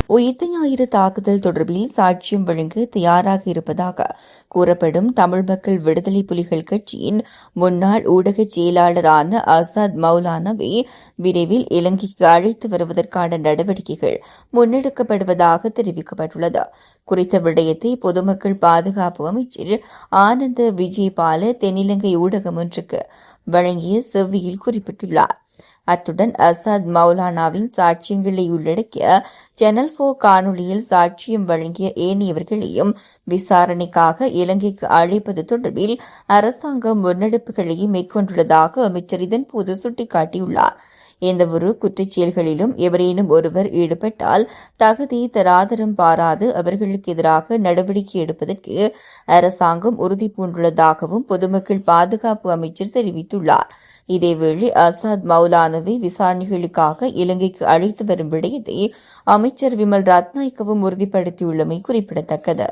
உயிர்த்த ஞாயிறு தாக்குதல் தொடர்பில் சாட்சியம் வழங்க தயாராக இருப்பதாக கூறப்படும் தமிழ் மக்கள் விடுதலை புலிகள் கட்சியின் முன்னாள் ஊடக செயலாளரான அசாத் மௌலானாவை விரைவில் இலங்கைக்கு அழைத்து வருவதற்கான நடவடிக்கைகள் முன்னெடுக்கப்படுவதாக தெரிவிக்கப்பட்டுள்ளது. குறித்த விடயத்தை பொதுமக்கள் பாதுகாப்பு அமைச்சர் ஆனந்த விஜயபால தென்னிலங்கை ஊடகம் ஒன்றுக்கு வழங்கிய செவ்வியில் குறிப்பிட்டுள்ளார். அத்துடன் அசாத் மௌலானாவின் சாட்சியங்களை உள்ளடக்கிய சேனல் 4 காணொலியில் சாட்சியம் வழங்கிய ஏனையவர்களையும் விசாரணைக்காக இலங்கைக்கு அழைப்பது தொடர்பில் அரசாங்கம் முன்னெடுப்புகளை மேற்கொண்டுள்ளதாக அமைச்சர் இதன்போது சுட்டிக்காட்டியுள்ளார். எந்தவொரு குற்றச் செயல்களிலும் எவரேனும் ஒருவர் ஈடுபட்டால் தகுதி தராதரம் பாராது அவர்களுக்கு எதிராக நடவடிக்கை எடுப்பதற்கு அரசாங்கம் உறுதிபூண்டுள்ளதாகவும் பொதுமக்கள் பாதுகாப்பு அமைச்சர் தெரிவித்துள்ளார். இதேவேளை அசாத் மௌலானாவை விசாரணைகளுக்காக இலங்கைக்கு அழைத்து வரும் விடயத்தை அமைச்சர் விமல் ரத்நாயக்கவும் உறுதிப்படுத்தியுள்ளமை குறிப்பிடத்தக்கது.